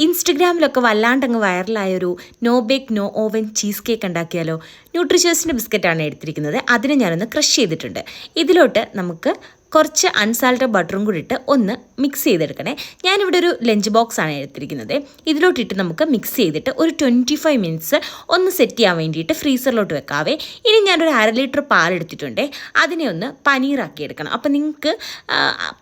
ഇൻസ്റ്റഗ്രാമിലൊക്കെ വല്ലാണ്ടങ്ങ് വൈറലായൊരു no bake no oven cheese cake ഉണ്ടാക്കിയാലോ. ന്യൂട്രിഷേഴ്സിൻ്റെ ബിസ്ക്കറ്റാണ് എടുത്തിരിക്കുന്നത്. അതിനെ ഞാനൊന്ന് ക്രഷ് ചെയ്തിട്ടുണ്ട്. ഇതിലോട്ട് നമുക്ക് കുറച്ച് അൺസാൾട്ടഡ് ബട്ടറും കൂടി ഇട്ട് ഒന്ന് മിക്സ് ചെയ്തെടുക്കണേ. ഞാനിവിടെ ഒരു ലഞ്ച് ബോക്സ് ആണ് എടുത്തിരിക്കുന്നത്. ഇതിലോട്ടിട്ട് നമുക്ക് മിക്സ് ചെയ്തിട്ട് ഒരു 25 മിനിറ്റ്സ് ഒന്ന് സെറ്റ് ചെയ്യാൻ വേണ്ടിയിട്ട് ഫ്രീസറിലോട്ട് വെക്കാവേ. ഇനി ഞാനൊരു 1/2 ലിറ്റർ പാലെടുത്തിട്ടുണ്ട്. അതിനെ ഒന്ന് പനീറാക്കി എടുക്കണം. അപ്പോൾ നിങ്ങൾക്ക്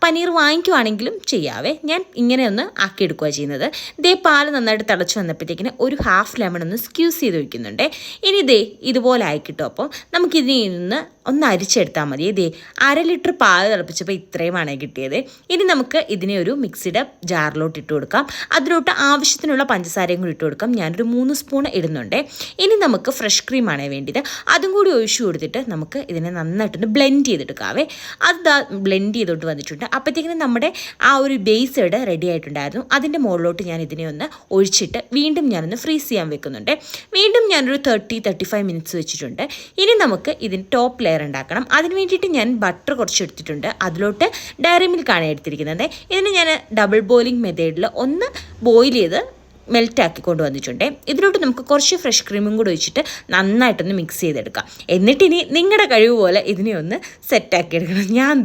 പനീർ വാങ്ങിക്കുവാണെങ്കിലും ചെയ്യാവേ. ഞാൻ ഇങ്ങനെ ഒന്ന് ആക്കിയെടുക്കുക ചെയ്യുന്നത്. ഇതേ പാല് നന്നായിട്ട് തിളച്ച് വന്നപ്പോഴത്തേക്കിന് ഒരു 1/2 ലെമൺ ഒന്ന് സ്ക്യൂസ് ചെയ്ത് വയ്ക്കുന്നുണ്ട്. ഇനി ഇതുപോലെ ആയിക്കിട്ടും. അപ്പം നമുക്കിതിൽ നിന്ന് ഒന്ന് അരിച്ചെടുത്താൽ മതി. 1/2 ലിറ്റർ പാൽ തിളപ്പിച്ചപ്പോൾ ഇത്രയുമാണ് കിട്ടിയത്. ഇനി നമുക്ക് ഇതിനെ ഒരു മിക്സിയുടെ ജാറിലോട്ട് ഇട്ട് കൊടുക്കാം. അതിലോട്ട് ആവശ്യത്തിനുള്ള പഞ്ചസാരയും കൂടി ഇട്ട് കൊടുക്കാം. ഞാനൊരു 3 സ്പൂൺ ഇടുന്നുണ്ട്. ഇനി നമുക്ക് ഫ്രഷ് ക്രീമാണ് വേണ്ടിയത്. അതും കൂടി ഒഴിച്ചു കൊടുത്തിട്ട് നമുക്ക് ഇതിനെ നന്നായിട്ടൊന്ന് ബ്ലെൻഡ് ചെയ്തെടുക്കാവേ. അത് ബ്ലെൻഡ് ചെയ്തോട്ട് വന്നിട്ടുണ്ട്. അപ്പോഴത്തേക്കിനും നമ്മുടെ ആ ഒരു ബേസ് ഇവിടെ റെഡി ആയിട്ടുണ്ടായിരുന്നു. അതിൻ്റെ മുകളിലോട്ട് ഞാൻ ഇതിനെ ഒന്ന് ഒഴിച്ചിട്ട് വീണ്ടും ഞാനൊന്ന് ഫ്രീസ് ചെയ്യാൻ വെക്കുന്നുണ്ട്. വീണ്ടും ഞാനൊരു 30-35 മിനിറ്റ്സ് വെച്ചിട്ടുണ്ട്. ഇനി നമുക്ക് ഇതിന് ടോപ്പ് ലെയർ ഉണ്ടാക്കണം. അതിന് വേണ്ടിയിട്ട് ഞാൻ ബട്ടർ കുറച്ച് എടുത്തിട്ടുണ്ട്. അതിലോട്ട് ഡയറി മിൽക്കാണ് എടുത്തിരിക്കുന്നത്. ഇതിന് ഞാൻ ഡബിൾ ബോയിലിംഗ് മെത്തേഡിൽ ഒന്ന് ബോയിൽ ചെയ്ത് മെൽറ്റാക്കി കൊണ്ടുവന്നിട്ടുണ്ട്. ഇതിലോട്ട് നമുക്ക് കുറച്ച് ഫ്രഷ് ക്രീമും കൂടി ഒഴിച്ചിട്ട് നന്നായിട്ടൊന്ന് മിക്സ് ചെയ്തെടുക്കാം. എന്നിട്ടിനി നിങ്ങളുടെ കഴിവ് പോലെ ഇതിനെ ഒന്ന് സെറ്റാക്കി എടുക്കണം. ഞാൻ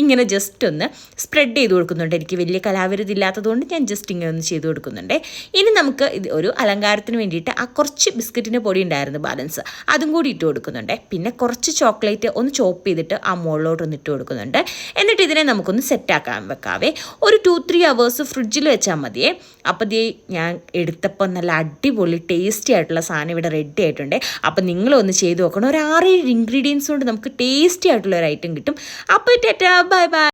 ഇങ്ങനെ ജസ്റ്റ് ഒന്ന് സ്പ്രെഡ് ചെയ്ത് കൊടുക്കുന്നുണ്ട്. എനിക്ക് വലിയ കലാവിരുത് ഇല്ലാത്തതുകൊണ്ട് ഞാൻ ജസ്റ്റ് ഇങ്ങനെ ഒന്ന് ചെയ്ത് കൊടുക്കുന്നുണ്ട്. ഇനി നമുക്ക് ഇത് ഒരു അലങ്കാരത്തിന് വേണ്ടിയിട്ട് ആ കുറച്ച് ബിസ്ക്കറ്റിൻ്റെ പൊടി ഉണ്ടായിരുന്നു ബാലൻസ്, അതും കൂടി ഇട്ട് കൊടുക്കുന്നുണ്ട്. പിന്നെ കുറച്ച് ചോക്ലേറ്റ് ഒന്ന് ചോപ്പ് ചെയ്തിട്ട് ആ മുകളിലോട്ടൊന്ന് ഇട്ട് കൊടുക്കുന്നുണ്ട്. എന്നിട്ട് ഇതിനെ നമുക്കൊന്ന് സെറ്റാക്കാൻ വെക്കാവേ. ഒരു 2-3 അവേഴ്സ് ഫ്രിഡ്ജിൽ വെച്ചാൽ മതിയേ. അപ്പോൾ ഞാൻ എടുത്തപ്പോൾ നല്ല അടിപൊളി ടേസ്റ്റി ആയിട്ടുള്ള സാധനം ഇവിടെ റെഡി ആയിട്ടുണ്ട്. അപ്പോൾ നിങ്ങളൊന്ന് ചെയ്ത് നോക്കണം. ഒരു 6-7 ഇൻഗ്രീഡിയൻസ് കൊണ്ട് നമുക്ക് ടേസ്റ്റി ആയിട്ടുള്ള ഒരു ഐറ്റം കിട്ടും. അപ്പോൾ ബൈ ബൈ.